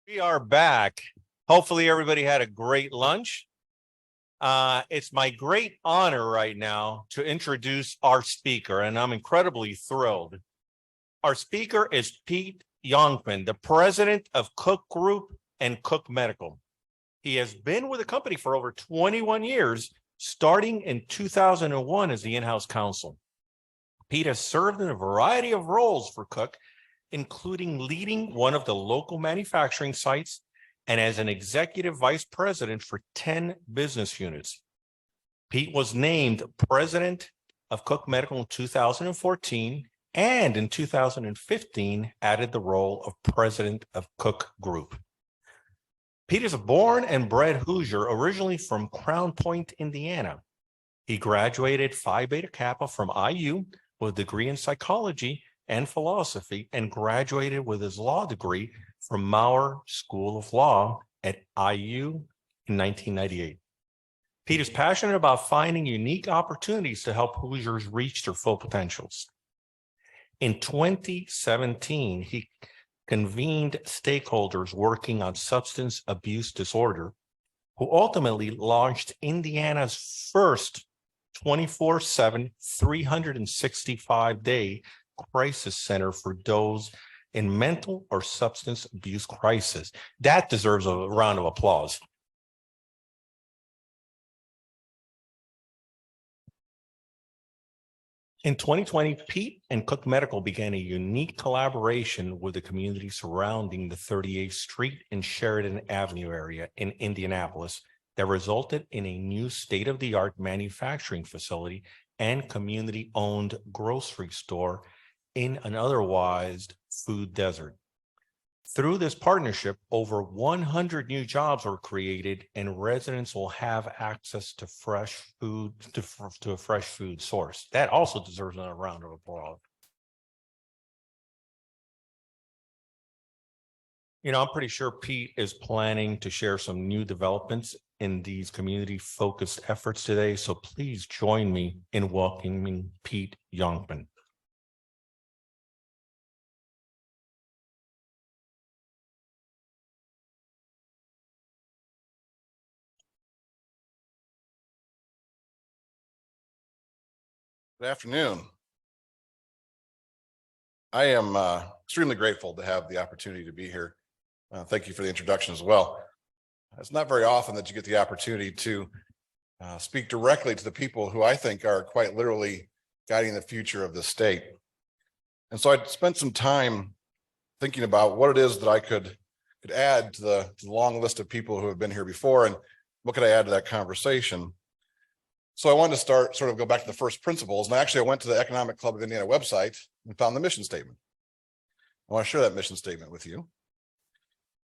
We are back. Hopefully everybody had a great lunch. It's my great honor right now to introduce our speaker, and I'm incredibly thrilled. Our speaker is Pete Yonkman, the president of Cook Group and Cook Medical. He has been with the company for over 21 years, starting in 2001 as the in-house counsel. Pete has served in a variety of roles for Cook, including leading one of the local manufacturing sites and as an executive vice president for 10 business units. Pete was named president of Cook Medical in 2014, and in 2015 added the role of president of Cook Group. Pete is a born and bred Hoosier, originally from Crown Point, Indiana. He graduated Phi Beta Kappa from IU with a degree in psychology and philosophy, and graduated with his law degree from Maurer School of Law at IU in 1998. Pete is passionate about finding unique opportunities to help Hoosiers reach their full potentials. In 2017, he convened stakeholders working on substance abuse disorder, who ultimately launched Indiana's first 24/7, 365-day crisis center for those in mental or substance abuse crisis. That deserves a round of applause. In 2020, Pete and Cook Medical began a unique collaboration with the community surrounding the 38th Street and Sheridan Avenue area in Indianapolis that resulted in a new state-of-the-art manufacturing facility and community-owned grocery store in an otherwise food desert. Through this partnership, over 100 new jobs were created, and residents will have access to fresh food, to a fresh food source. That also deserves another round of applause. I'm pretty sure Pete is planning to share some new developments in these community-focused efforts today, so please join me in welcoming Pete Yonkman. Good afternoon. I am extremely grateful to have the opportunity to be here. Thank you for the introduction as well. It's not very often that you get the opportunity to speak directly to the people who I think are quite literally guiding the future of the state. And so I spent some time thinking about what it is that I could add to the long list of people who have been here before, and what could I add to that conversation. So I wanted to go back to the first principles. And I went to the Economic Club of Indiana website and found the mission statement. I want to share that mission statement with you.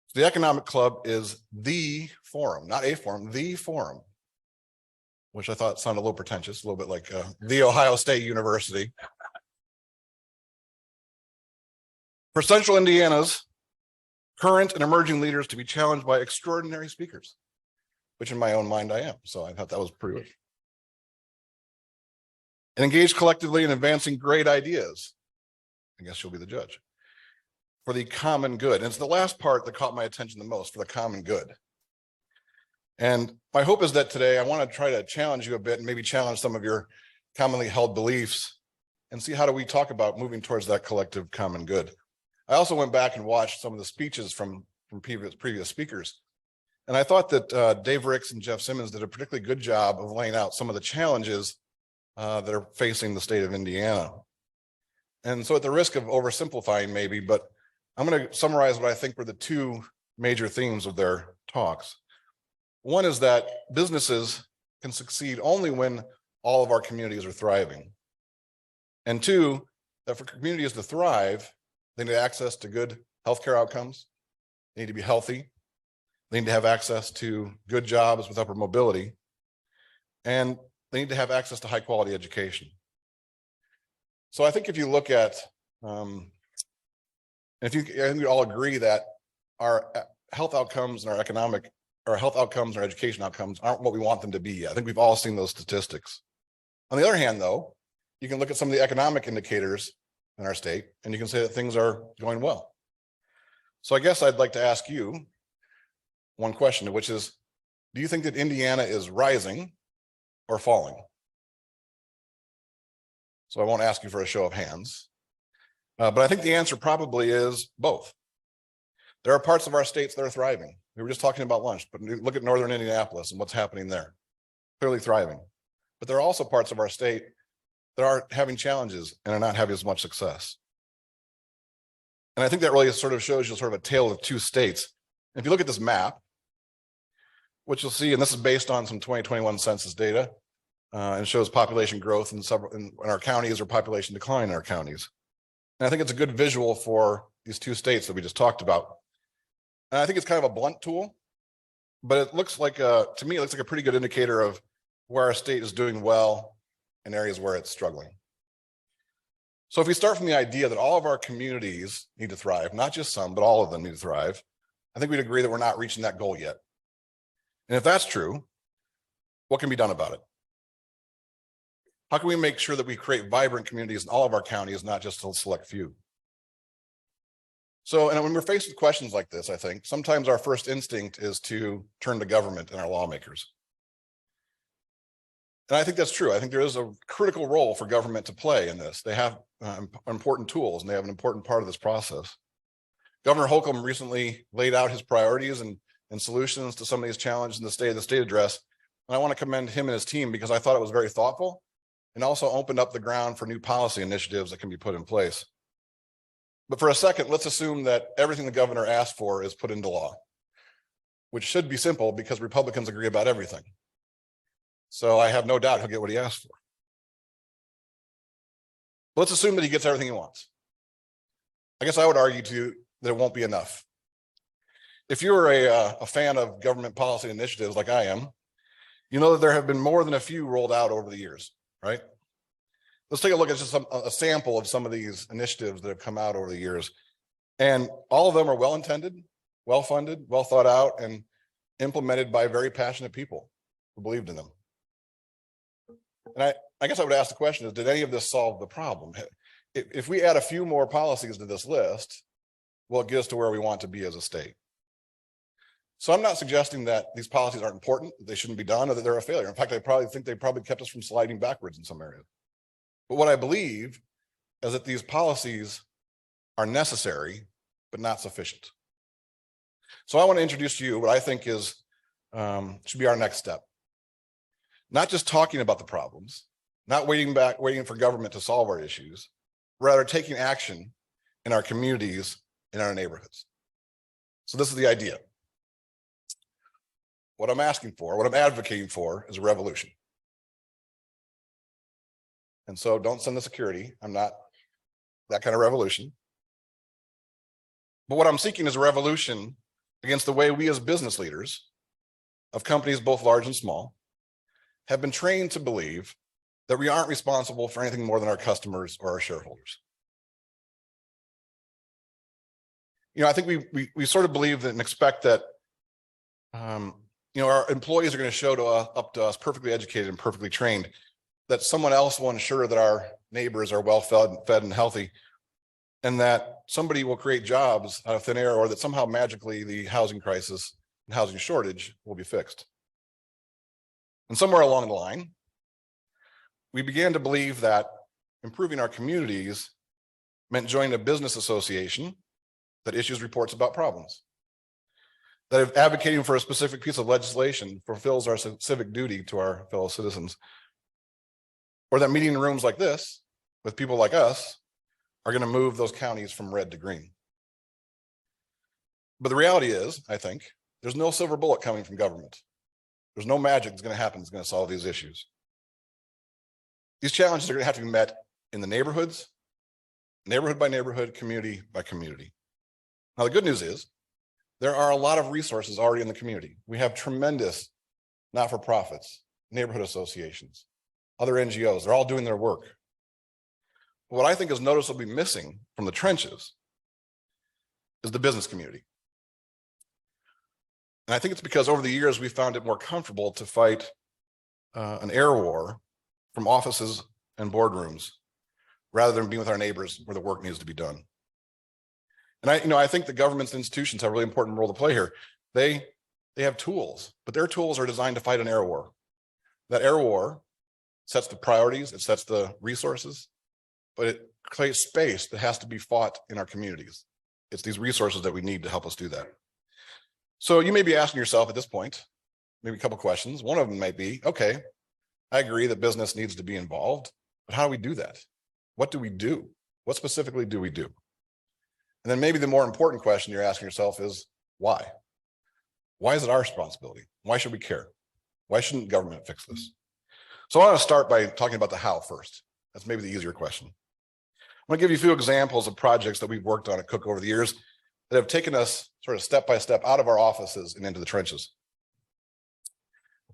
So the Economic Club is the forum, not a forum, the forum, which I thought sounded a little pretentious, a little bit like the Ohio State University. For Central Indiana's current and emerging leaders to be challenged by extraordinary speakers, which in my own mind I am. So I thought that was pretty good. And engage collectively in advancing great ideas. I guess you'll be the judge. For the common good. And it's the last part that caught my attention the most, for the common good. And my hope is that today I want to try to challenge you a bit, and maybe challenge some of your commonly held beliefs, and see how do we talk about moving towards that collective common good. I also went back and watched some of the speeches from previous speakers. And I thought that Dave Ricks and Jeff Simmons did a particularly good job of laying out some of the challenges that are facing the state of Indiana. And so at the risk of oversimplifying maybe, but I'm going to summarize what I think were the two major themes of their talks. One is that businesses can succeed only when all of our communities are thriving. And two, that for communities to thrive, they need access to good healthcare outcomes. They need to be healthy. They need to have access to good jobs with upward mobility. And they need to have access to high quality education. So I think if you look at, I think we all agree that our health outcomes and our health outcomes and our education outcomes aren't what we want them to be. I think we've all seen those statistics. On the other hand, though, you can look at some of the economic indicators in our state, and you can say that things are going well. So I guess I'd like to ask you one question, which is, do you think that Indiana is rising or falling? So I won't ask you for a show of hands, but I think the answer probably is both. There are parts of our states that are thriving. We were just talking about lunch, but look at northern Indianapolis and what's happening there. Clearly thriving. But there are also parts of our state that are having challenges and are not having as much success. And I think that really sort of shows you sort of a tale of two states. If you look at this map, what you'll see, and this is based on some 2021 census data, and shows population growth in our counties or population decline in our counties. And I think it's a good visual for these two states that we just talked about. And I think it's kind of a blunt tool, but it looks like, to me, it looks like a pretty good indicator of where our state is doing well in areas where it's struggling. So if we start from the idea that all of our communities need to thrive, not just some, but all of them need to thrive, I think we'd agree that we're not reaching that goal yet. And if that's true, what can be done about it? How can we make sure that we create vibrant communities in all of our counties, not just a select few? So, and when we're faced with questions like this, I think sometimes our first instinct is to turn to government and our lawmakers. And I think that's true. I think there is a critical role for government to play in this. They have important tools and they have an important part of this process. Governor Holcomb recently laid out his priorities and solutions to some of these challenges in the State of the State address. And I want to commend him and his team because I thought it was very thoughtful and also opened up the ground for new policy initiatives that can be put in place. But for a second, let's assume that everything the governor asked for is put into law, which should be simple because Republicans agree about everything. So I have no doubt he'll get what he asked for. But let's assume that he gets everything he wants. I guess I would argue to you that it won't be enough. If you're a fan of government policy initiatives like I am, you know that there have been more than a few rolled out over the years, right? Let's take a look at just a sample of some of these initiatives that have come out over the years. And all of them are well-intended, well-funded, well thought out, and implemented by very passionate people who believed in them. And I guess I would ask the question is, did any of this solve the problem? If we add a few more policies to this list, will it get us to where we want to be as a state? So I'm not suggesting that these policies aren't important, that they shouldn't be done, or that they're a failure. In fact, I probably think they probably kept us from sliding backwards in some areas. But what I believe is that these policies are necessary, but not sufficient. So I want to introduce to you what I think is should be our next step. Not just talking about the problems, not waiting for government to solve our issues, rather taking action in our communities, in our neighborhoods. So this is the idea. What I'm asking for, what I'm advocating for is a revolution. And so don't send the security. I'm not that kind of revolution. But what I'm seeking is a revolution against the way we as business leaders of companies both large and small have been trained to believe that we aren't responsible for anything more than our customers or our shareholders. You know, I think we sort of believe that and expect that our employees are going to show up to us perfectly educated and perfectly trained, that someone else will ensure that our neighbors are well fed and healthy, and that somebody will create jobs out of thin air, or that somehow magically the housing crisis and housing shortage will be fixed. And somewhere along the line, we began to believe that improving our communities meant joining a business association that issues reports about problems, that if advocating for a specific piece of legislation fulfills our civic duty to our fellow citizens, or that meeting in rooms like this with people like us are going to move those counties from red to green. But the reality is, I think, there's no silver bullet coming from government. There's no magic that's going to happen that's going to solve these issues. These challenges are going to have to be met in the neighborhoods, neighborhood by neighborhood, community by community. Now, the good news is there are a lot of resources already in the community. We have tremendous not-for-profits, neighborhood associations, other NGOs. They're all doing their work. But what I think is noticeably missing from the trenches is the business community. And I think it's because over the years, we found it more comfortable to fight an air war from offices and boardrooms rather than being with our neighbors where the work needs to be done. And I think the government's institutions have a really important role to play here. They have tools, but their tools are designed to fight an air war. That air war sets the priorities, it sets the resources, but it creates space that has to be fought in our communities. It's these resources that we need to help us do that. So you may be asking yourself at this point, maybe a couple questions. One of them might be, okay, I agree that business needs to be involved, but how do we do that? What do we do? What specifically do we do? And then maybe the more important question you're asking yourself is why? Why is it our responsibility? Why should we care? Why shouldn't government fix this? So I want to start by talking about the how first. That's maybe the easier question. I'm going to give you a few examples of projects that we've worked on at Cook over the years that have taken us sort of step by step out of our offices and into the trenches.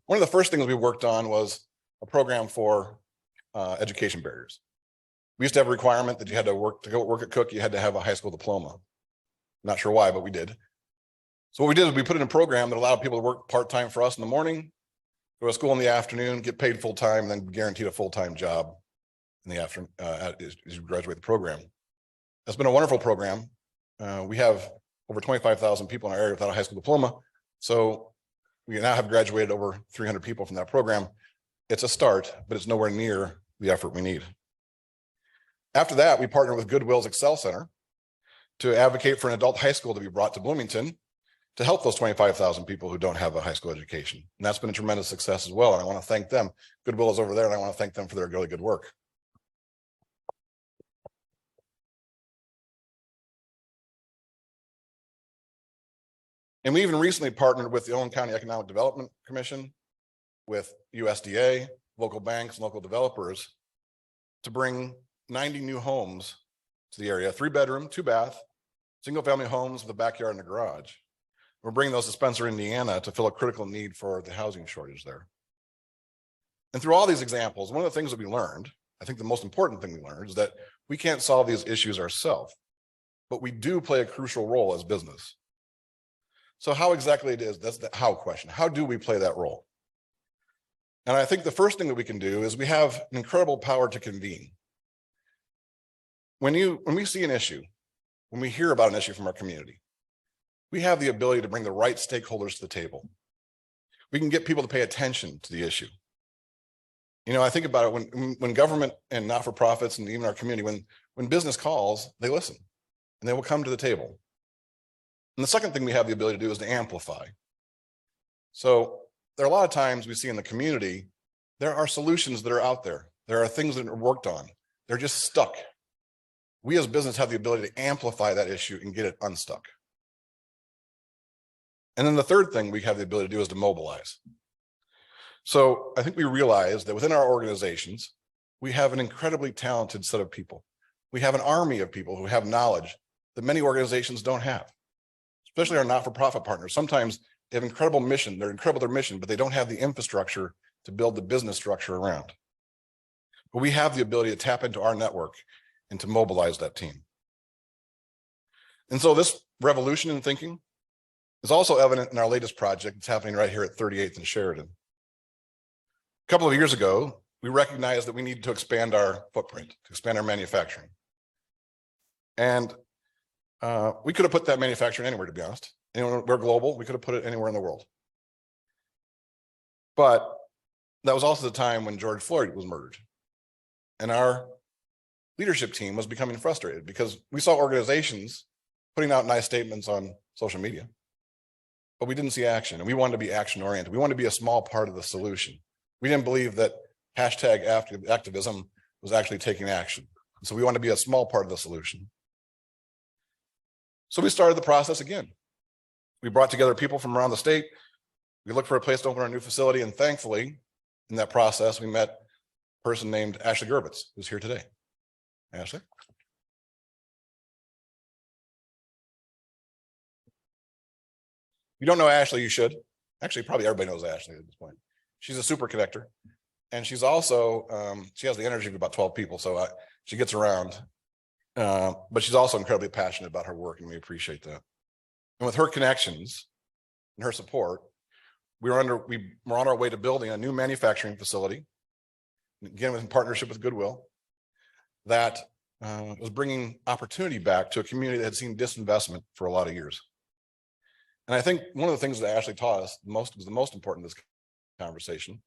One of the first things we worked on was a program for education barriers. We used to have a requirement that you had to go work at Cook, you had to have a high school diploma. Not sure why, but we did. So what we did is we put in a program that allowed people to work part-time for us in the morning, go to school in the afternoon, get paid full-time, and then guaranteed a full-time job in the afternoon as you graduate the program. That's been a wonderful program. We have over 25,000 people in our area without a high school diploma. So we now have graduated over 300 people from that program. It's a start, but it's nowhere near the effort we need. After that, we partnered with Goodwill's Excel Center to advocate for an adult high school to be brought to Bloomington to help those 25,000 people who don't have a high school education. And that's been a tremendous success as well. And I want to thank them. Goodwill is over there, and I want to thank them for their really good work. And we even recently partnered with the Owen County Economic Development Commission, with USDA, local banks, and local developers to bring 90 new homes to the area, 3-bedroom, 2-bath, single-family homes with a backyard and a garage. We're bringing those to Spencer, Indiana to fill a critical need for the housing shortage there. And through all these examples, one of the things that we learned, I think the most important thing we learned, is that we can't solve these issues ourselves, but we do play a crucial role as business. So how exactly it is, that's the how question. How do we play that role? And I think the first thing that we can do is we have an incredible power to convene. When we see an issue, when we hear about an issue from our community, we have the ability to bring the right stakeholders to the table. We can get people to pay attention to the issue. I think about it when government and not-for-profits and even our community, when business calls, they listen and they will come to the table. And the second thing we have the ability to do is to amplify. So there are a lot of times we see in the community, there are solutions that are out there. There are things that are worked on. They're just stuck. We as business have the ability to amplify that issue and get it unstuck. And then the third thing we have the ability to do is to mobilize. So I think we realize that within our organizations, we have an incredibly talented set of people. We have an army of people who have knowledge that many organizations don't have, especially our not-for-profit partners. Sometimes they have incredible mission, they're incredible their mission, but they don't have the infrastructure to build the business structure around. But we have the ability to tap into our network and to mobilize that team. And so this revolution in thinking is also evident in our latest project. It's happening right here at 38th and Sheridan. A couple of years ago, we recognized that we needed to expand our footprint, to expand our manufacturing. And we could have put that manufacturing anywhere, to be honest. We're global, we could have put it anywhere in the world. But that was also the time when George Floyd was murdered. And our leadership team was becoming frustrated because we saw organizations putting out nice statements on social media, but we didn't see action, and we wanted to be action oriented. We wanted to be a small part of the solution. We didn't believe that hashtag activism was actually taking action. So we wanted to be a small part of the solution. So we started the process again. We brought together people from around the state. We looked for a place to open our new facility, and thankfully, in that process, we met a person named Ashley Gerbitz, who's here today. Ashley? If you don't know Ashley, you should. Actually, probably everybody knows Ashley at this point. She's a super connector. And she's also, she has the energy of about 12 people, so she gets around. But she's also incredibly passionate about her work, and we appreciate that. And with her connections and her support, we're on our way to building a new manufacturing facility, again, in partnership with Goodwill, that was bringing opportunity back to a community that had seen disinvestment for a lot of years. And I think one of the things that Ashley taught us was the most important in this conversation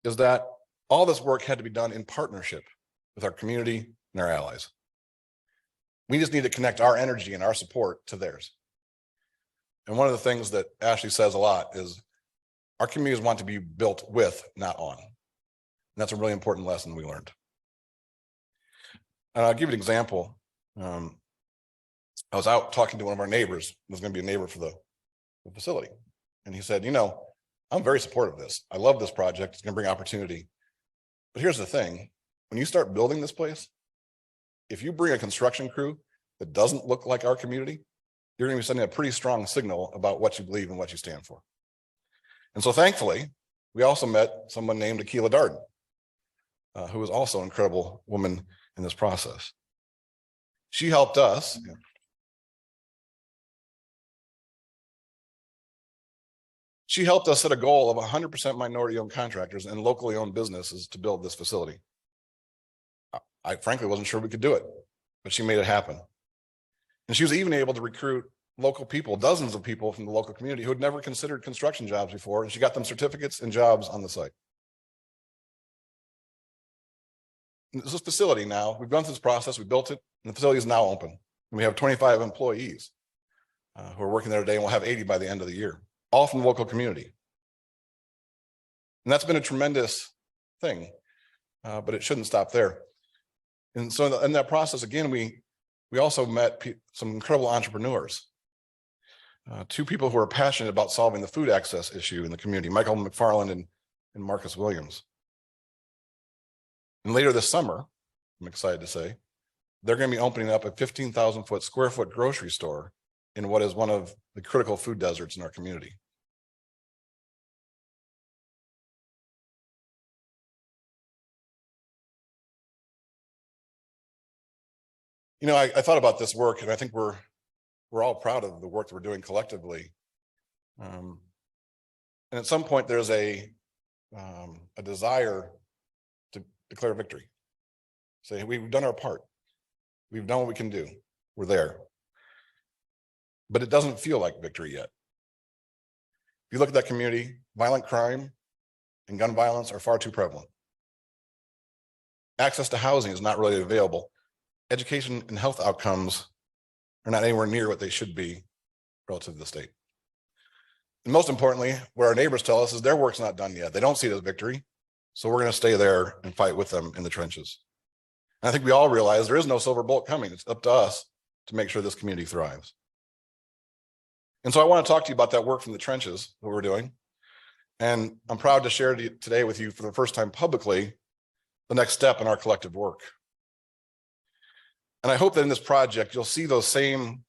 is that all this work had to be done in partnership with our community and our allies. We just need to connect our energy and our support to theirs. And one of the things that Ashley says a lot is our communities want to be built with, not on. And that's a really important lesson we learned. And I'll give you an example. I was out talking to one of our neighbors. It was going to be a neighbor for the facility. And he said, I'm very supportive of this. I love this project. It's going to bring opportunity. But here's the thing. When you start building this place, if you bring a construction crew that doesn't look like our community, you're going to be sending a pretty strong signal about what you believe and what you stand for. And so thankfully, we also met someone named Akila Darden, who was also an incredible woman in this process. She helped us. She helped us set a goal of 100% minority-owned contractors and locally owned businesses to build this facility. I frankly wasn't sure we could do it, but she made it happen. And she was even able to recruit local people, dozens of people from the local community who had never considered construction jobs before, and she got them certificates and jobs on the site. And this is a facility now. We've gone through this process, we built it, and the facility is now open. And we have 25 employees who are working there today, and we'll have 80 by the end of the year, all from the local community. And that's been a tremendous thing, but it shouldn't stop there. And so in that process, again, we also met some incredible entrepreneurs. Two people who are passionate about solving the food access issue in the community, Michael McFarland and Marcus Williams. And later this summer, I'm excited to say, they're going to be opening up a 15,000 square foot grocery store in what is one of the critical food deserts in our community. I thought about this work, and I think we're all proud of the work that we're doing collectively. And at some point, there's a desire to declare victory. Say, we've done our part. We've done what we can do. We're there. But it doesn't feel like victory yet. If you look at that community, violent crime and gun violence are far too prevalent. Access to housing is not really available. Education and health outcomes are not anywhere near what they should be relative to the state. And most importantly, what our neighbors tell us is their work's not done yet. They don't see it as victory. So we're going to stay there and fight with them in the trenches. And I think we all realize there is no silver bullet coming. It's up to us to make sure this community thrives. And so I want to talk to you about that work from the trenches that we're doing. And I'm proud to share today with you for the first time publicly the next step in our collective work. And I hope that in this project, you'll see those same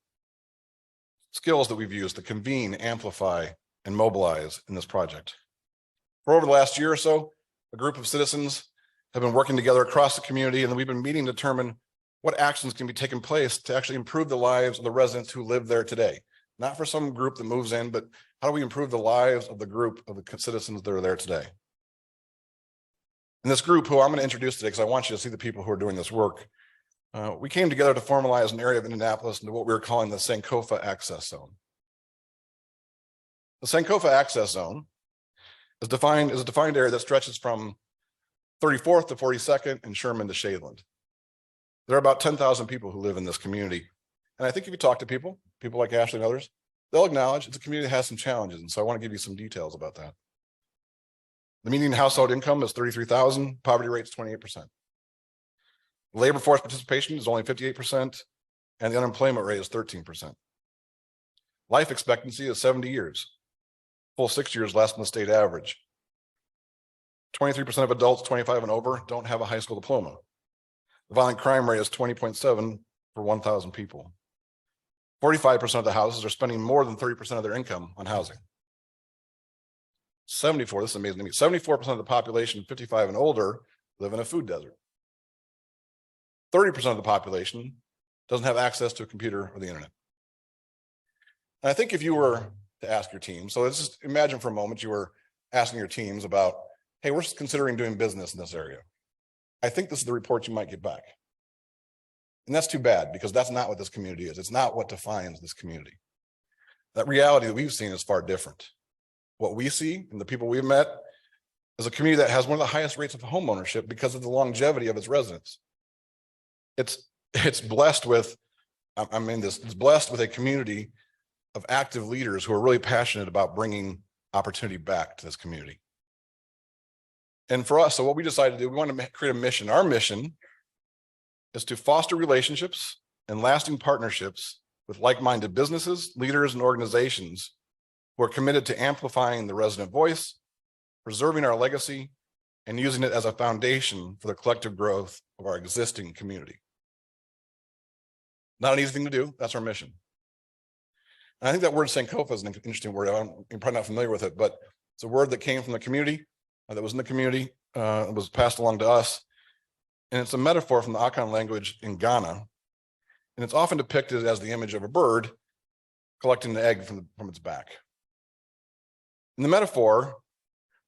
skills that we've used to convene, amplify, and mobilize in this project. For over the last year or so, a group of citizens have been working together across the community, and we've been meeting to determine what actions can be taken place to actually improve the lives of the residents who live there today. Not for some group that moves in, but how do we improve the lives of the group of the citizens that are there today? And this group, who I'm going to introduce today, because I want you to see the people who are doing this work, we came together to formalize an area of Indianapolis into what we were calling the Sankofa Access Zone. The Sankofa Access Zone is a defined area that stretches from 34th to 42nd and Sherman to Shadeland. There are about 10,000 people who live in this community. And I think if you talk to people like Ashley and others, they'll acknowledge it's a community that has some challenges. And so I want to give you some details about that. The median household income is $33,000, poverty rate is 28%. Labor force participation is only 58%, and the unemployment rate is 13%. Life expectancy is 70 years, full 6 years less than the state average. 23% of adults 25 and over don't have a high school diploma. The violent crime rate is 20.7 for 1,000 people. 45% of the houses are spending more than 30% of their income on housing. 74, this is amazing to me, 74% of the population 55 and older live in a food desert. 30% of the population doesn't have access to a computer or the internet. And I think if you were to ask your team, so let's just imagine for a moment you were asking your teams about, hey, we're considering doing business in this area. I think this is the report you might get back. And that's too bad, because that's not what this community is. It's not what defines this community. That reality that we've seen is far different. What we see and the people we've met is a community that has one of the highest rates of home ownership because of the longevity of its residents. It's blessed with, it's blessed with a community of active leaders who are really passionate about bringing opportunity back to this community. And for us, so what we decided to do, we want to create a mission. Our mission is to foster relationships and lasting partnerships with like-minded businesses, leaders, and organizations who are committed to amplifying the resident voice, preserving our legacy, and using it as a foundation for the collective growth of our existing community. Not an easy thing to do. That's our mission. And I think that word Sankofa is an interesting word. I'm probably not familiar with it, but it's a word that came from the community, that was in the community, it was passed along to us. And it's a metaphor from the Akan language in Ghana. And it's often depicted as the image of a bird collecting the egg from its back. And the metaphor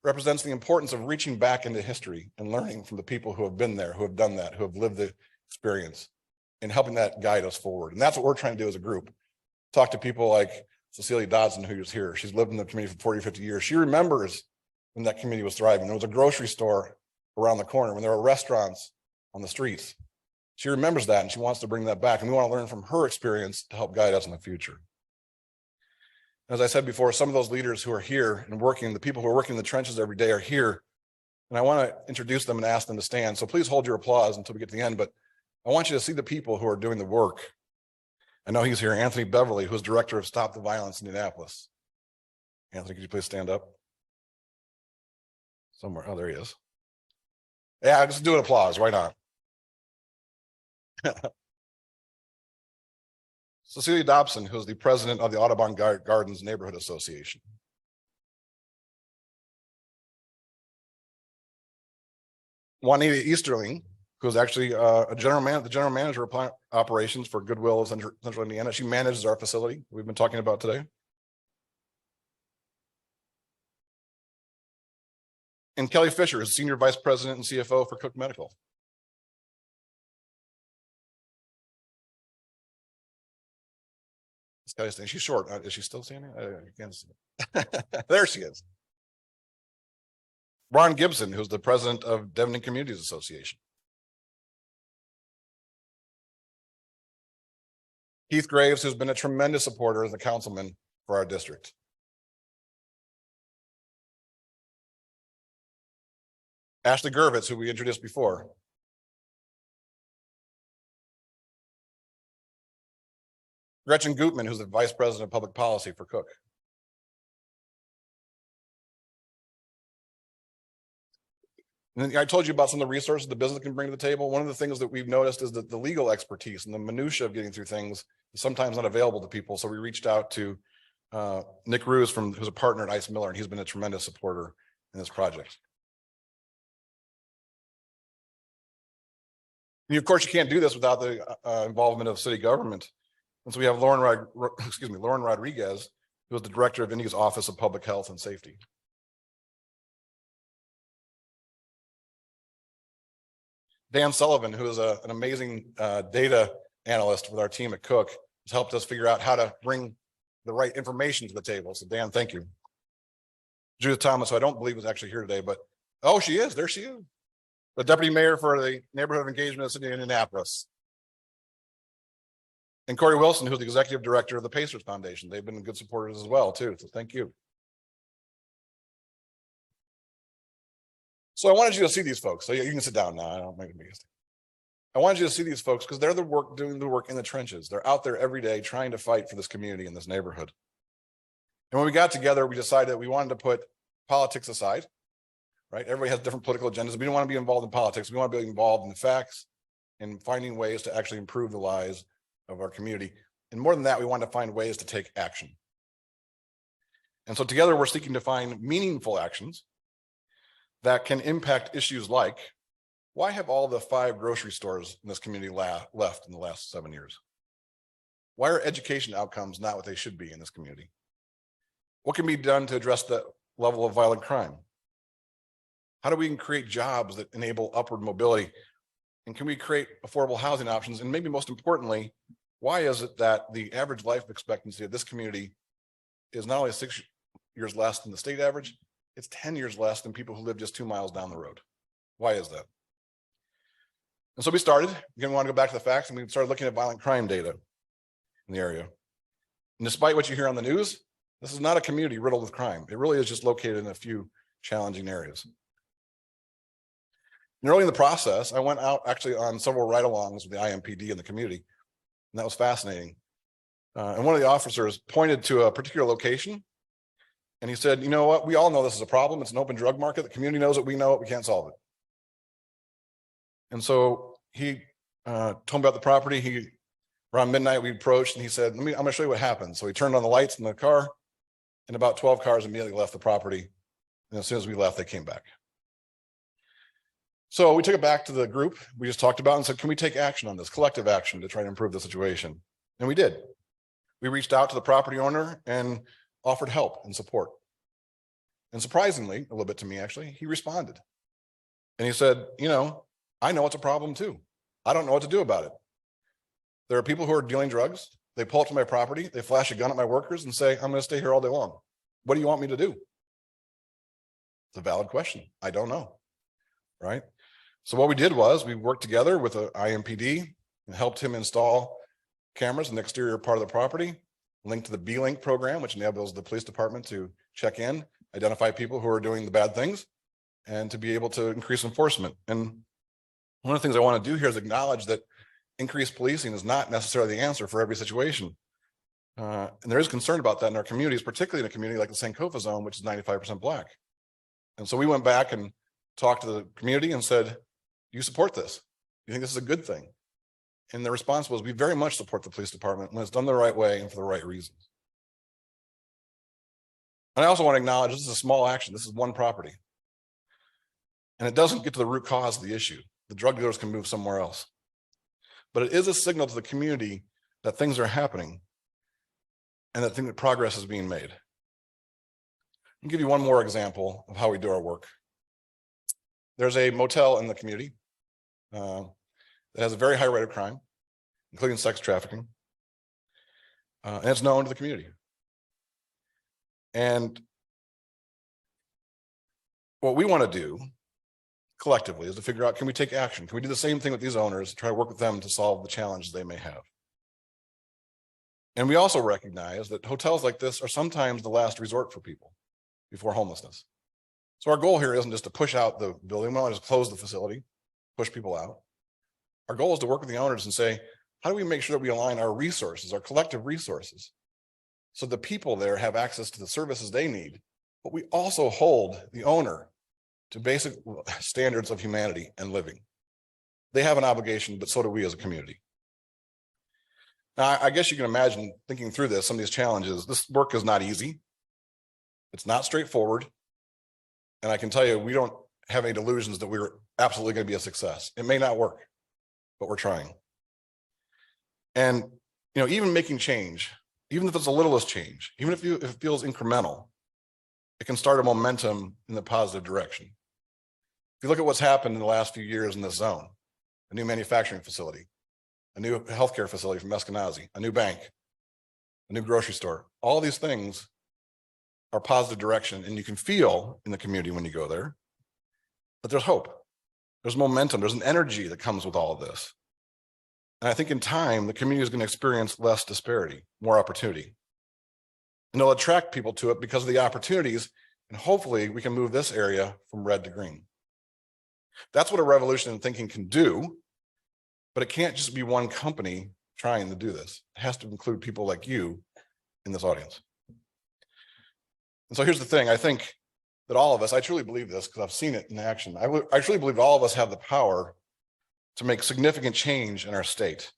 represents the importance of reaching back into history and learning from the people who have been there, who have done that, who have lived the experience, and helping that guide us forward. And that's what we're trying to do as a group. Talk to people like Cecilia Dodson, who's here. She's lived in the community for 40, 50 years. She remembers when that community was thriving. There was a grocery store around the corner, when there were restaurants on the streets. She remembers that, and she wants to bring that back. And we want to learn from her experience to help guide us in the future. As I said before, some of those leaders who are here and working, the people who are working in the trenches every day are here. And I want to introduce them and ask them to stand. So please hold your applause until we get to the end, but I want you to see the people who are doing the work. I know he's here, Anthony Beverly, who's director of Stop the Violence in Indianapolis. Anthony, could you please stand up? Somewhere, oh, there he is. Yeah, just do an applause, why not? Cecilia Dobson, who's the president of the Audubon Gardens Neighborhood Association. Juanita Easterling, who's actually the general manager of operations for Goodwill of Central Indiana. She manages our facility we've been talking about today. And Kelly Fisher is senior vice president and CFO for Cook Medical. This guy's saying she's short. Is she still standing? I can't see. There she is. Ron Gibson, who's the president of Devoning Communities Association. Keith Graves, who's been a tremendous supporter as a councilman for our district. Ashley Gervitz, who we introduced before. Gretchen Gutman, who's the vice president of public policy for Cook. And then I told you about some of the resources the business can bring to the table. One of the things that we've noticed is that the legal expertise and the minutia of getting through things is sometimes not available to people. So we reached out to Nick Roos, who's a partner at Ice Miller, and he's been a tremendous supporter in this project. And of course, you can't do this without the involvement of city government. And so we have Lauren Rodriguez, who is the director of Indy's Office of Public Health and Safety. Dan Sullivan, who is an amazing data analyst with our team at Cook, has helped us figure out how to bring the right information to the table. So Dan, thank you. Judith Thomas, who I don't believe is actually here today, but oh, she is. There she is. The deputy mayor for the neighborhood of engagement of the city of Indianapolis. And Corey Wilson, who's the executive director of the Pacers Foundation. They've been good supporters as well, too. So thank you. So I wanted you to see these folks. So you can sit down now. I don't make a mistake. I wanted you to see these folks because they're doing the work in the trenches. They're out there every day trying to fight for this community in this neighborhood. And when we got together, we decided that we wanted to put politics aside, right? Everybody has different political agendas. We don't want to be involved in politics. We want to be involved in the facts and finding ways to actually improve the lives of our community. And more than that, we want to find ways to take action. And so together we're seeking to find meaningful actions that can impact issues like, why have all the 5 grocery stores in this community left in the last 7 years? Why are education outcomes not what they should be in this community? What can be done to address the level of violent crime? How do we create jobs that enable upward mobility? And can we create affordable housing options? And maybe most importantly, why is it that the average life expectancy of this community is not only 6 years less than the state average, it's 10 years less than people who live just 2 miles down the road? Why is that? And so we started, again, we want to go back to the facts, and we started looking at violent crime data in the area. And despite what you hear on the news, this is not a community riddled with crime. It really is just located in a few challenging areas. And early in the process, I went out actually on several ride-alongs with the IMPD in the community, and that was fascinating. And one of the officers pointed to a particular location, and he said, you know what, we all know this is a problem. It's an open drug market. The community knows it. We know it. We can't solve it. And so he told me about the property. Around midnight, we approached, and he said, I'm going to show you what happened. So he turned on the lights in the car, and about 12 cars immediately left the property. And as soon as we left, they came back. So we took it back to the group we just talked about and said, can we take action on this, collective action, to try to improve the situation? And we did. We reached out to the property owner and offered help and support. And surprisingly, a little bit to me actually, he responded. And he said, I know it's a problem too. I don't know what to do about it. There are people who are dealing drugs. They pull up to my property, they flash a gun at my workers and say, I'm going to stay here all day long. What do you want me to do? It's a valid question. I don't know. Right? So what we did was we worked together with the IMPD and helped him install cameras in the exterior part of the property, linked to the B-Link program, which enables the police department to check in, identify people who are doing the bad things, and to be able to increase enforcement. And one of the things I want to do here is acknowledge that increased policing is not necessarily the answer for every situation. And there is concern about that in our communities, particularly in a community like the Sankofa zone, which is 95% Black. And so we went back and talked to the community and said, do you support this? Do you think this is a good thing? And the response was, we very much support the police department when it's done the right way and for the right reasons. And I also want to acknowledge this is a small action. This is one property. And it doesn't get to the root cause of the issue. The drug dealers can move somewhere else. But it is a signal to the community that things are happening and that progress is being made. I'll give you one more example of how we do our work. There's a motel in the community that has a very high rate of crime, including sex trafficking, and it's known to the community. And what we want to do collectively is to figure out, can we take action? Can we do the same thing with these owners, try to work with them to solve the challenges they may have? And we also recognize that hotels like this are sometimes the last resort for people before homelessness. So our goal here isn't just to push out the building. We don't just close the facility, push people out. Our goal is to work with the owners and say, how do we make sure that we align our resources, our collective resources, so the people there have access to the services they need, but we also hold the owner to basic standards of humanity and living. They have an obligation, but so do we as a community. Now, I guess you can imagine thinking through this, some of these challenges. This work is not easy. It's not straightforward. And I can tell you, we don't have any delusions that we're absolutely going to be a success. It may not work, but we're trying. And, even making change, even if it's the littlest change, even if it feels incremental, it can start a momentum in the positive direction. If you look at what's happened in the last few years in this zone, a new manufacturing facility, a new healthcare facility from Eskenazi, a new bank, a new grocery store, all these things are positive direction, and you can feel in the community when you go there that there's hope, there's momentum, there's an energy that comes with all of this. And I think in time, the community is going to experience less disparity, more opportunity. And it'll attract people to it because of the opportunities, and hopefully we can move this area from red to green. That's what a revolution in thinking can do, but it can't just be one company trying to do this. It has to include people like you in this audience. And so here's the thing. I think that all of us, I truly believe this because I've seen it in action. I truly believe all of us have the power to make significant change in our state.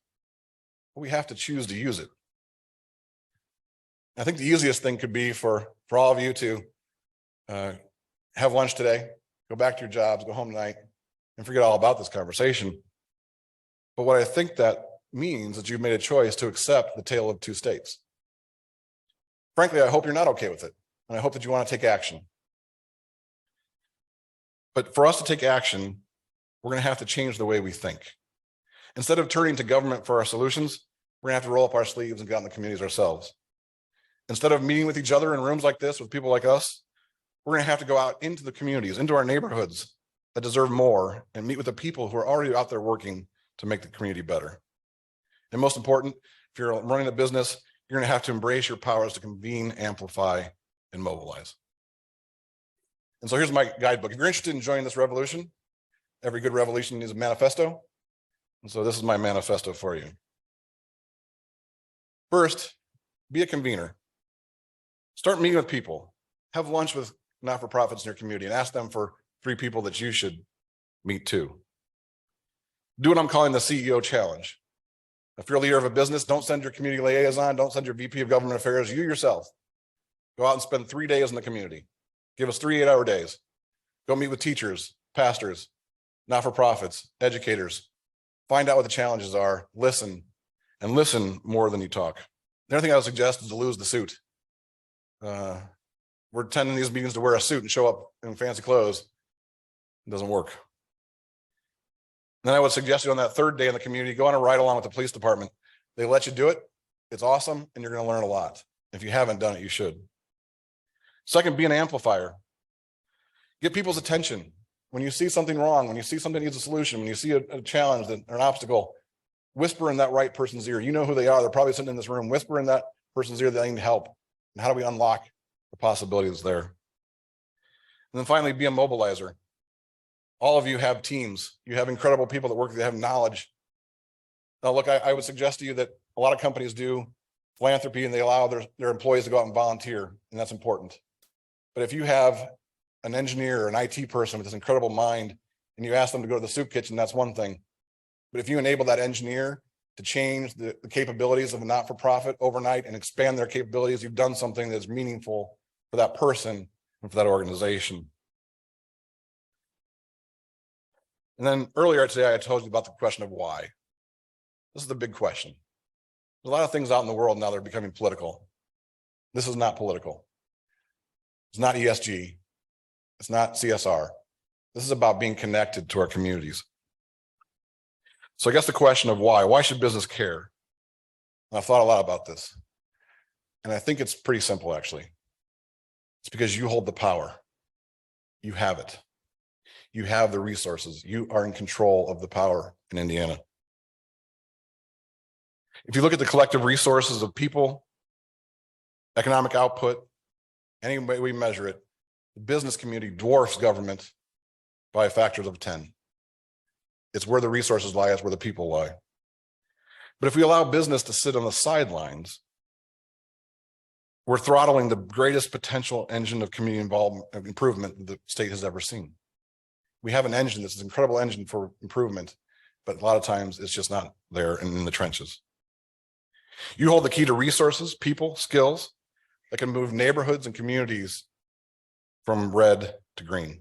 But we have to choose to use it. I think the easiest thing could be for all of you to have lunch today, go back to your jobs, go home tonight, and forget all about this conversation. But what I think that means is you've made a choice to accept the tale of two states. Frankly, I hope you're not okay with it. And I hope that you want to take action. But for us to take action, we're going to have to change the way we think. Instead of turning to government for our solutions, we're going to have to roll up our sleeves and get out in the communities ourselves. Instead of meeting with each other in rooms like this with people like us, we're going to have to go out into the communities, into our neighborhoods that deserve more, and meet with the people who are already out there working to make the community better. And most important, if you're running a business, you're going to have to embrace your powers to convene, amplify, and mobilize. And so here's my guidebook. If you're interested in joining this revolution, every good revolution needs a manifesto. And so this is my manifesto for you. First, be a convener. Start meeting with people. Have lunch with not-for-profits in your community and ask them for 3 people that you should meet too. Do what I'm calling the CEO challenge. If you're a leader of a business, don't send your community liaison, don't send your VP of government affairs, you yourself. Go out and spend 3 days in the community. Give us 3 8-hour days. Go meet with teachers, pastors, not-for-profits, educators. Find out what the challenges are, listen, and listen more than you talk. The other thing I would suggest is to lose the suit. We're attending these meetings to wear a suit and show up in fancy clothes. It doesn't work. Then I would suggest you on that 3rd day in the community, go on a ride along with the police department. They let you do it. It's awesome, and you're going to learn a lot. If you haven't done it, you should. Second, be an amplifier. Get people's attention. When you see something wrong, when you see something needs a solution, when you see a challenge or an obstacle, whisper in that right person's ear. You know who they are. They're probably sitting in this room. Whisper in that person's ear that they need help. And how do we unlock the possibilities there? And then finally, be a mobilizer. All of you have teams. You have incredible people that work, that have knowledge. Now, look, I would suggest to you that a lot of companies do philanthropy and they allow their employees to go out and volunteer, and that's important. But if you have an engineer or an IT person with this incredible mind and you ask them to go to the soup kitchen, that's one thing. But if you enable that engineer to change the capabilities of a not-for-profit overnight and expand their capabilities, you've done something that's meaningful for that person and for that organization. And then earlier today, I told you about the question of why. This is the big question. There's a lot of things out in the world now that are becoming political. This is not political. It's not ESG. It's not CSR. This is about being connected to our communities. So I guess the question of why should business care? And I've thought a lot about this. And I think it's pretty simple, actually. It's because you hold the power. You have it. You have the resources. You are in control of the power in Indiana. If you look at the collective resources of people, economic output, any way we measure it, the business community dwarfs government by factors of 10. It's where the resources lie, it's where the people lie. But if we allow business to sit on the sidelines, we're throttling the greatest potential engine of community involvement of improvement the state has ever seen. We have an engine that's an incredible engine for improvement, but a lot of times it's just not there in the trenches. You hold the key to resources, people, skills that can move neighborhoods and communities from red to green.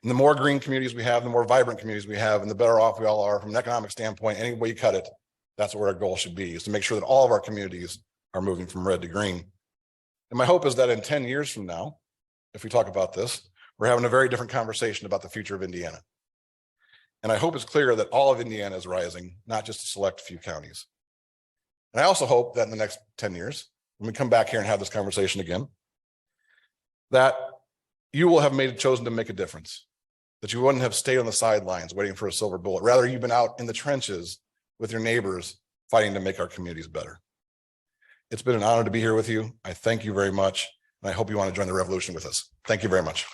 And the more green communities we have, the more vibrant communities we have, and the better off we all are from an economic standpoint. Any way you cut it, that's what our goal should be, is to make sure that all of our communities are moving from red to green. And my hope is that in 10 years from now, if we talk about this, we're having a very different conversation about the future of Indiana. And I hope it's clear that all of Indiana is rising, not just a select few counties. And I also hope that in the next 10 years, when we come back here and have this conversation again, that you will have chosen to make a difference, that you wouldn't have stayed on the sidelines waiting for a silver bullet. Rather, you've been out in the trenches with your neighbors fighting to make our communities better. It's been an honor to be here with you. I thank you very much. And I hope you want to join the revolution with us. Thank you very much.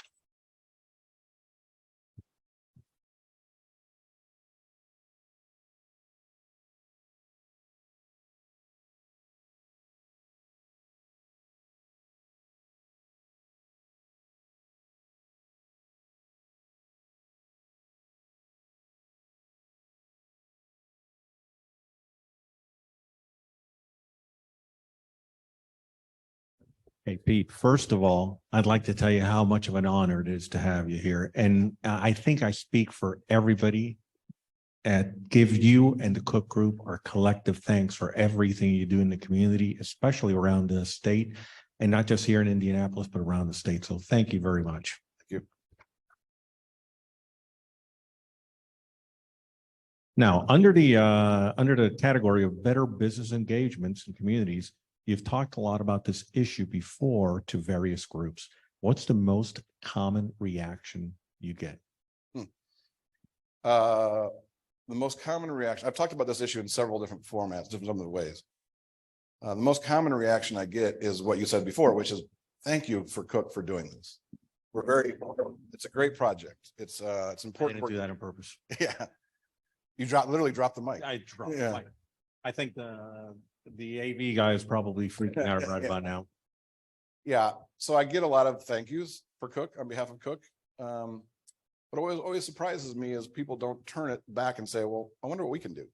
Hey, Pete, first of all, I'd like to tell you how much of an honor it is to have you here. And I think I speak for everybody at Give You and the Cook Group our collective thanks for everything you do in the community, especially around the state, and not just here in Indianapolis, but around the state. So thank you very much. Now, under the category of better business engagements and communities, you've talked a lot about this issue before to various groups. What's the most common reaction you get? The most common reaction, I've talked about this issue in several different formats, different ways. The most common reaction I get is what you said before, which is, thank you for Cook for doing this. It's a great project. It's I important. didn't do that on purpose. Yeah. You literally dropped the mic. I dropped Yeah. the mic. I think the AV guy is probably freaking out right about now. Yeah. So I get a lot of thank yous for Cook on behalf of Cook. But always surprises me is people don't turn it back and say, well, I wonder what we can do.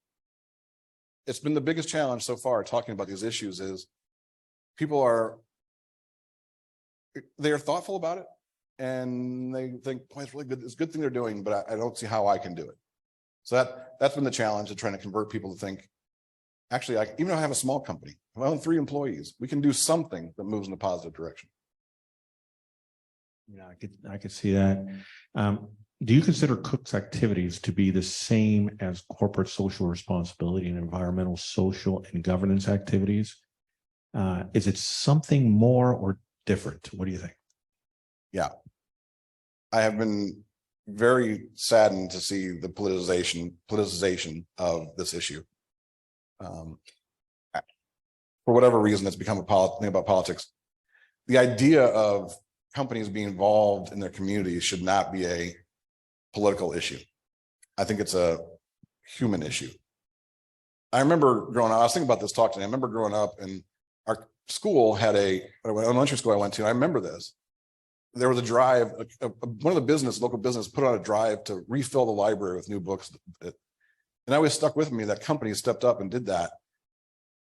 It's been the biggest challenge so far talking about these issues is people they're thoughtful about it and they think, boy, it's really good. It's a good thing they're doing, but I don't see how I can do it. So that's been the challenge of trying to convert people to think, actually, even though I have a small company, I only 3 employees, we can do something that moves in a positive direction. Yeah, I could see that. Do you consider Cook's activities to be the same as corporate social responsibility and environmental, social, and governance activities? Is it something more or different? What do you think? Yeah. I have been very saddened to see the politicization of this issue. For whatever reason, it's become a thing about politics. The idea of companies being involved in their communities should not be a political issue. I think it's a human issue. I remember growing up, I was thinking about this talk today. I remember growing up and our school had elementary school I went to. I remember this. There was a drive, one of the local business put on a drive to refill the library with new books. And I always stuck with me that companies stepped up and did that.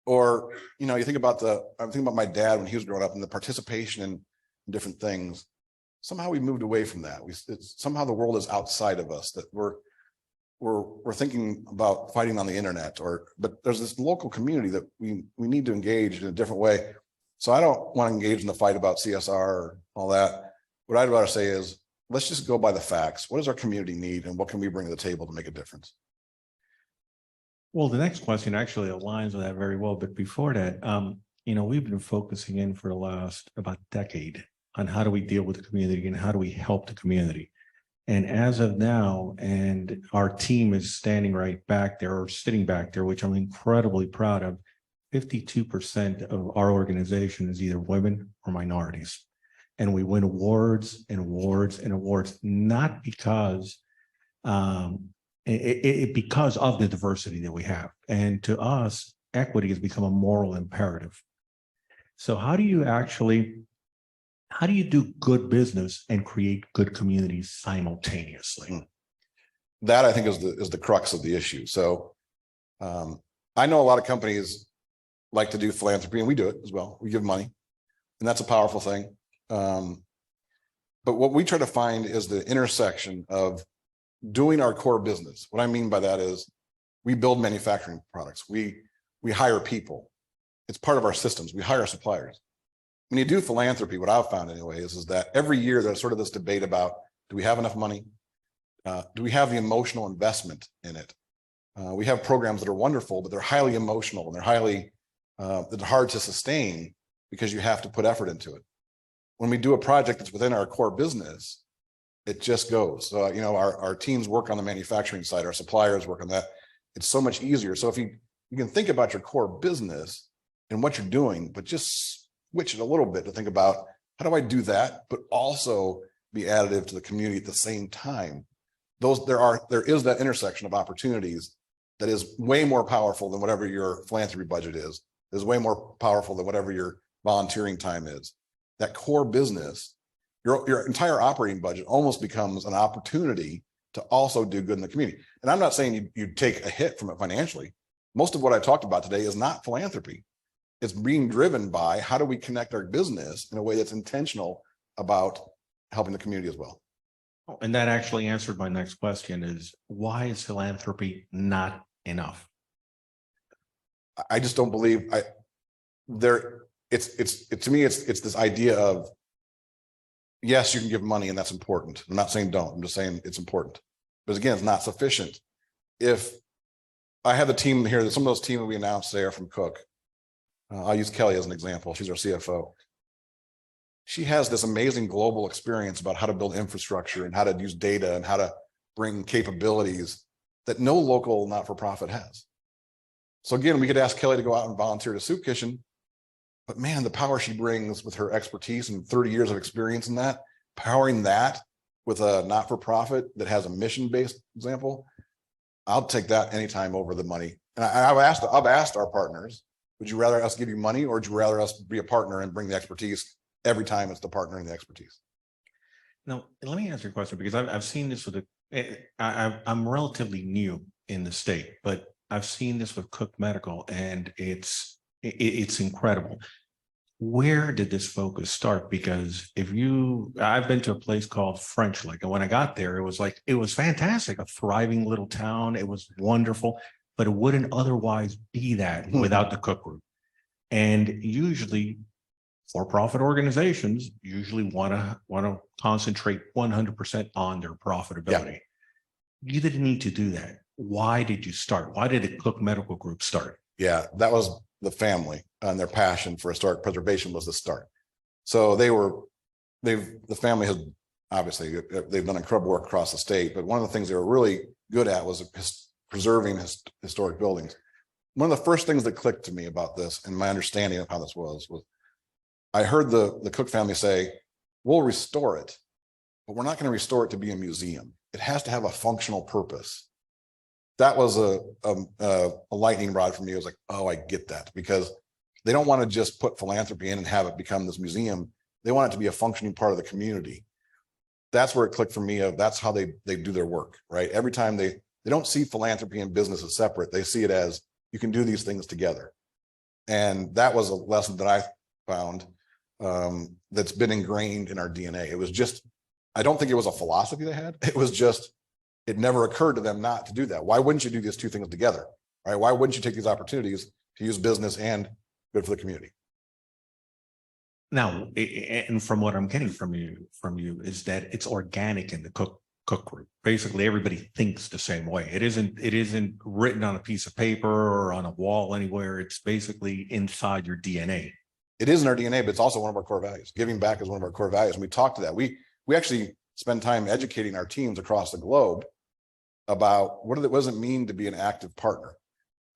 Or, you think about I'm thinking about my dad when he was growing up and the participation in different things. Somehow we moved away from that. Somehow the world is outside of us, that we're thinking about fighting on the internet, but there's this local community that we need to engage in a different way. So I don't want to engage in the fight about CSR or all that. What I'd rather say is, let's just go by the facts. What does our community need and what can we bring to the table to make a difference? Well, the next question actually aligns with that very well. But before that, we've been focusing in for the last about decade on how do we deal with the community and how do we help the community. And as of now, and our team is standing right back there or sitting back there, which I'm incredibly proud of, 52% of our organization is either women or minorities. And we win awards and awards and awards, not because because of the diversity that we have. And to us, equity has become a moral imperative. So how do you do good business and create good communities simultaneously? That I think is the crux of the issue. So I know a lot of companies like to do philanthropy, and we do it as well. We give money, and that's a powerful thing. But what we try to find is the intersection of doing our core business. What I mean by that is we build manufacturing products. We hire people. It's part of our systems. We hire suppliers. When you do philanthropy, what I've found anyway is that every year there's sort of this debate about, do we have enough money? Do we have the emotional investment in it? We have programs that are wonderful, but they're highly emotional and they're hard to sustain because you have to put effort into it. When we do a project that's within our core business, it just goes. So, our teams work on the manufacturing side, our suppliers work on that. It's so much easier. So if you can think about your core business and what you're doing, but just switch it a little bit to think about, how do I do that, but also be additive to the community at the same time? There is that intersection of opportunities that is way more powerful than whatever your philanthropy budget is way more powerful than whatever your volunteering time is. That core business, your entire operating budget almost becomes an opportunity to also do good in the community. And I'm not saying you take a hit from it financially. Most of what I talked about today is not philanthropy. It's being driven by how do we connect our business in a way that's intentional about helping the community as well. And that actually answered my next question is, why is philanthropy not enough? I just don't believe to me, it's this idea of, yes, you can give money and that's important. I'm not saying don't, I'm just saying it's important. But again, it's not sufficient if I have the team here. Some of those teams we announced today are from Cook. I'll use Kelly as an example. She's our CFO. She has this amazing global experience about how to build infrastructure and how to use data and how to bring capabilities that no local not-for-profit has. So again, we could ask Kelly to go out and volunteer to Soup Kitchen, but man, the power she brings with her expertise and 30 years of experience in that, powering that with a not-for-profit that has a mission-based example, I'll take that anytime over the money. And I've asked our partners, would you rather us give you money or would you rather us be a partner and bring the expertise? Every time it's the partner and the expertise. Now, let me ask you a question, because I've seen this with I'm relatively new in the state, but I've seen this with Cook Medical, and it's incredible. Where did this focus start? Because I've been to a place called French Lick, and when I got there, it was fantastic, a thriving little town. It was wonderful, but it wouldn't otherwise be that without the Cook Group. And usually, for-profit organizations usually want to concentrate 100% on their profitability. Yeah. You didn't need to do that. Why did you start? Why did the Cook Medical Group start? Yeah, that was the family and their passion for historic preservation was the start. So the family has obviously they've done incredible work across the state, but one of the things they were really good at was preserving historic buildings. One of the first things that clicked to me about this and my understanding of how this was I heard the Cook family say, we'll restore it, but we're not going to restore it to be a museum. It has to have a functional purpose. That was a lightning rod for me. It was like, oh, I get that, because they don't want to just put philanthropy in and have it become this museum. They want it to be a functioning part of the community. That's where it clicked for me. That's how they do their work, right? Every time they don't see philanthropy and business as separate. They see it as you can do these things together. And that was a lesson that I found that's been ingrained in our DNA. It was just, I don't think it was a philosophy they had. It was just, it never occurred to them not to do that. Why wouldn't you do these two things together, right? Why wouldn't you take these opportunities to use business and good for the community? Now, and from what I'm getting from you is that it's organic in the Cook Group. Basically, everybody thinks the same way. It isn't written on a piece of paper or on a wall anywhere. It's basically inside your DNA. It is in our DNA, but it's also one of our core values. Giving back is one of our core values. And we talk to that. We actually spend time educating our teams across the globe about what does it mean to be an active partner.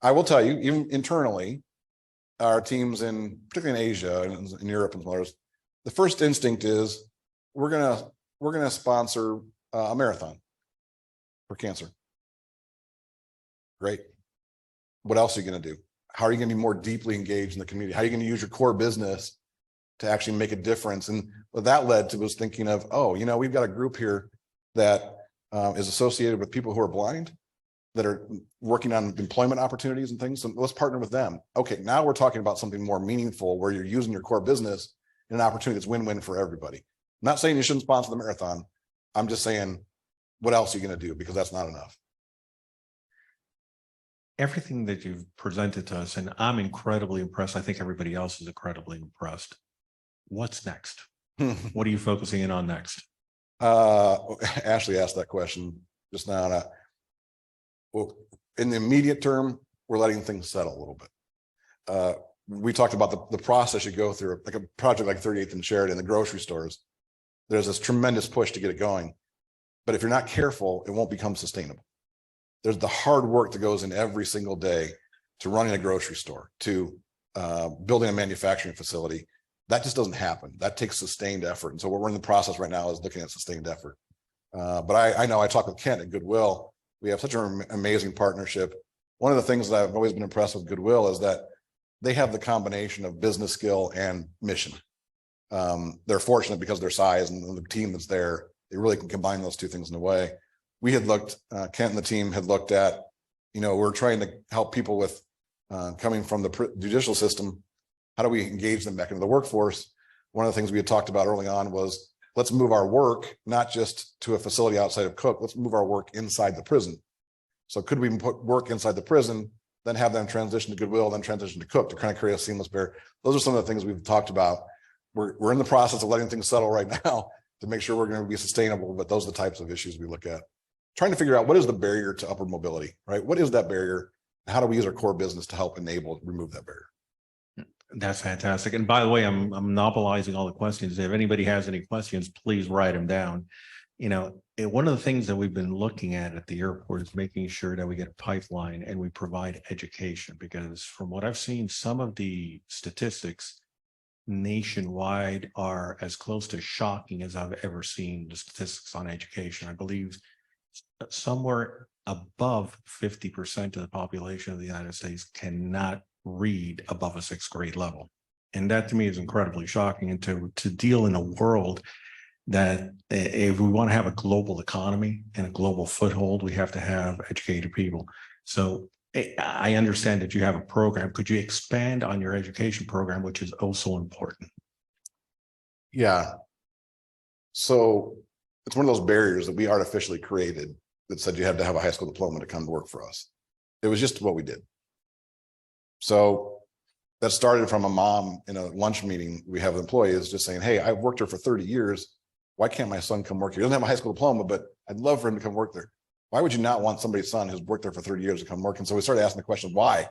I will tell you, even internally, our teams particularly in Asia and in Europe and others, the first instinct is we're gonna sponsor a marathon for cancer. Great. What else are you gonna do? How are you going to be more deeply engaged in the community? How are you going to use your core business to actually make a difference? And what that led to was thinking of, oh, we've got a group here that is associated with people who are blind, that are working on employment opportunities and things. So let's partner with them. Okay, now we're talking about something more meaningful where you're using your core business in an opportunity that's win-win for everybody. I'm not saying you shouldn't sponsor the marathon. I'm just saying, what else are you going to do? Because that's not enough. Everything that you've presented to us, and I'm incredibly impressed. I think everybody else is incredibly impressed. What's next? What are you focusing in on next? Ashley asked that question just now. Well, in the immediate term, we're letting things settle a little bit. We talked about the process you go through, like a project like 38th and Sheridan, the grocery stores. There's this tremendous push to get it going. But if you're not careful, it won't become sustainable. There's the hard work that goes in every single day to running a grocery store, to building a manufacturing facility. That just doesn't happen. That takes sustained effort. And so what we're in the process right now is looking at sustained effort. But I know I talked with Kent at Goodwill. We have such an amazing partnership. One of the things that I've always been impressed with Goodwill is that they have the combination of business skill and mission. They're fortunate because of their size and the team that's there. They really can combine those two things in a way. We had looked, Kent and the team had looked at, we're trying to help people with coming from the judicial system. How do we engage them back into the workforce? One of the things we had talked about early on was, let's move our work, not just to a facility outside of Cook, let's move our work inside the prison. So could we put work inside the prison, then have them transition to Goodwill, then transition to Cook to kind of create a seamless pair? Those are some of the things we've talked about. We're in the process of letting things settle right now to make sure we're going to be sustainable, but those are the types of issues we look at. Trying to figure out what is the barrier to upward mobility, right? What is that barrier How do we use our core business to help remove that barrier? That's fantastic. And by the way, I'm monopolizing all the questions. If anybody has any questions, please write them down. You know, one of the things that we've been looking at the airport is making sure that we get a pipeline and we provide education, because from what I've seen, some of the statistics nationwide are as close to shocking as I've ever seen the statistics on education. I believe somewhere above 50% of the population of the United States cannot read above a sixth grade level. And that to me is incredibly shocking. And to deal in a world that if we want to have a global economy and a global foothold, we have to have educated people. So I understand that you have a program. Could you expand on your education program, which is also important? Yeah. So it's one of those barriers that we artificially created that said you had to have a high school diploma to come to work for us. It was just what we did. So that started from a mom in a lunch meeting we have with employees just saying, hey, I've worked here for 30 years. Why can't my son come work here? He doesn't have a high school diploma, but I'd love for him to come work there. Why would you not want somebody's son who's worked there for 30 years to come work? And so we started asking the question, why?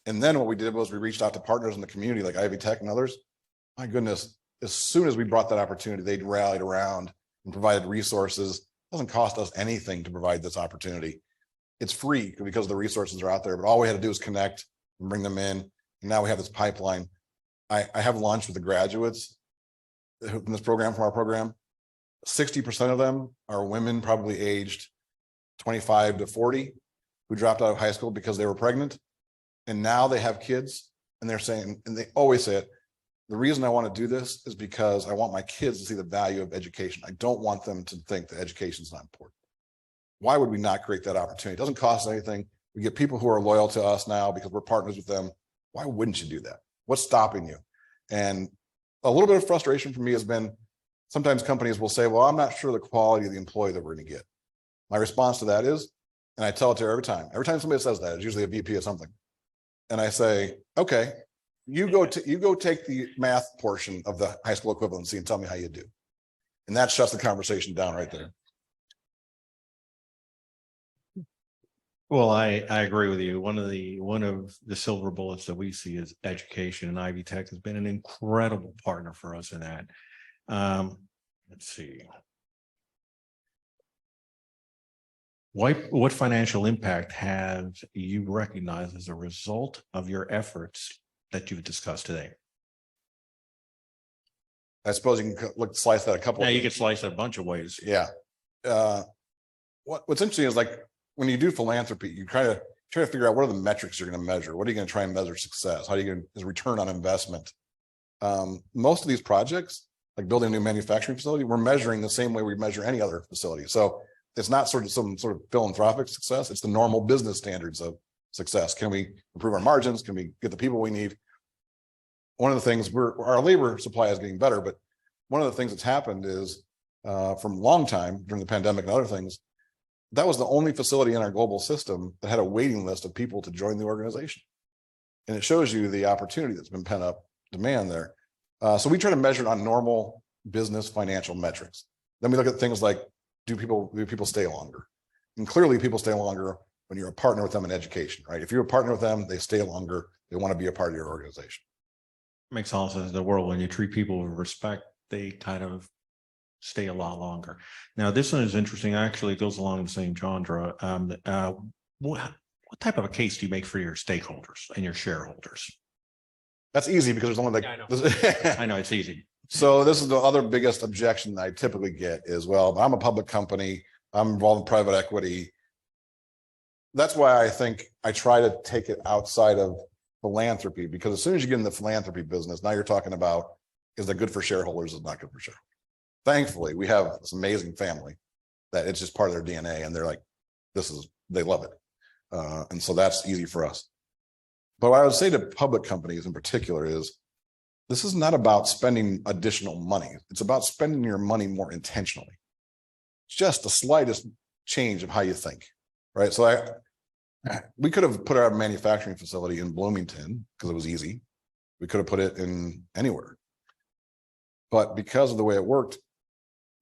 And then what we did was we reached out to partners in the community like Ivy Tech and others. My goodness, as soon as we brought that opportunity, they rallied around and provided resources. It doesn't cost us anything to provide this opportunity. It's free because the resources are out there, but all we had to do is connect and bring them in. And now we have this pipeline. I have lunch with the graduates in this program, from our program. 60% of them are women, probably aged 25 to 40, who dropped out of high school because they were pregnant. And now they have kids, and they're saying, and they always say it, the reason I want to do this is because I want my kids to see the value of education. I don't want them to think that education is not important. Why would we not create that opportunity? It doesn't cost anything. We get people who are loyal to us now because we're partners with them. Why wouldn't you do that? What's stopping you? And a little bit of frustration for me has been sometimes companies will say, well, I'm not sure the quality of the employee that we're going to get. My response to that is, and I tell it to her every time somebody says that, it's usually a VP of something. And I say, okay, you go take the math portion of the high school equivalency and tell me how you do. And that shuts the conversation down right there. Well, I agree with you. One of the silver bullets that we see is education, and Ivy Tech has been an incredible partner for us in that. Let's see. What financial impact have you recognized as a result of your efforts that you've discussed today? I suppose you can slice that a couple. Yeah, you could slice it a bunch of ways. Yeah. What's interesting is like when you do philanthropy, you try to figure out what are the metrics you're going to measure. What are you going to try and measure success? How are you going to return on investment? Most of these projects, like building a new manufacturing facility, we're measuring the same way we measure any other facility. So it's not some sort of philanthropic success. It's the normal business standards of success. Can we improve our margins? Can we get the people we need? One of the things our labor supply is getting better, but one of the things that's happened is from a long time during the pandemic and other things, that was the only facility in our global system that had a waiting list of people to join the organization. And it shows you the opportunity that's been pent up demand there. So we try to measure it on normal business financial metrics. Then we look at things like, do people stay longer? And clearly people stay longer when you're a partner with them in education, right? If you're a partner with them, they stay longer. They want to be a part of your organization. Makes all sense in the world. When you treat people with respect, they kind of stay a lot longer. Now, this one is interesting. Actually, it goes along the same genre. What type of a case do you make for your stakeholders and your shareholders? That's easy because there's only like, yeah, I know it's easy. So this is the other biggest objection I typically get is, well, I'm a public company. I'm involved in private equity. That's why I think I try to take it outside of philanthropy, because as soon as you get in the philanthropy business, now you're talking about, is that good for shareholders? Is not good for shareholders. Thankfully, we have this amazing family that it's just part of their DNA, and they're like, they love it. And so that's easy for us. But what I would say to public companies in particular is, this is not about spending additional money. It's about spending your money more intentionally. It's just the slightest change of how you think, right? So we could have put our manufacturing facility in Bloomington because it was easy. We could have put it in anywhere. But because of the way it worked,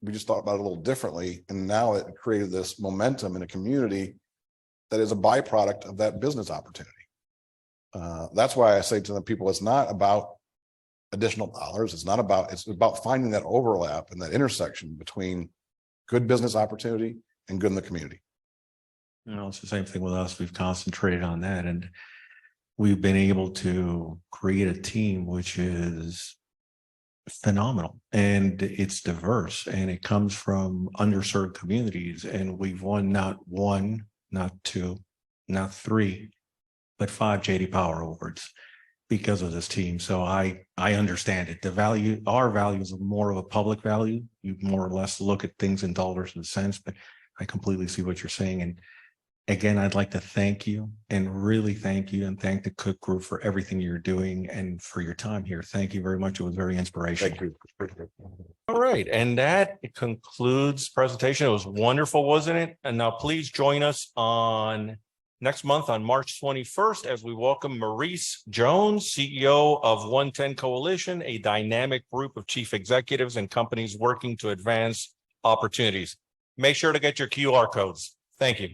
we just thought about it a little differently. And now it created this momentum in a community that is a byproduct of that business opportunity. That's why I say to the people, it's not about additional dollars. It's about finding that overlap and that intersection between good business opportunity and good in the community. You know, it's the same thing with us. We've concentrated on that, and we've been able to create a team which is phenomenal, and it's diverse, and it comes from underserved communities. And we've won not one, not two, not three, but 5 JD Power Awards because of this team. So I understand it. The value, our values are more of a public value. You more or less look at things in dollars and cents, but I completely see what you're saying. And again, I'd like to thank you and really thank you and thank the Cook Group for everything you're doing and for your time here. Thank you very much. It was very inspirational. Thank you. All right, and that concludes presentation. It was wonderful, wasn't it? And now please join us on next month on March 21st as we welcome Maurice Jones, CEO of 110 Coalition, a dynamic group of chief executives and companies working to advance opportunities. Make sure to get your QR codes. Thank you.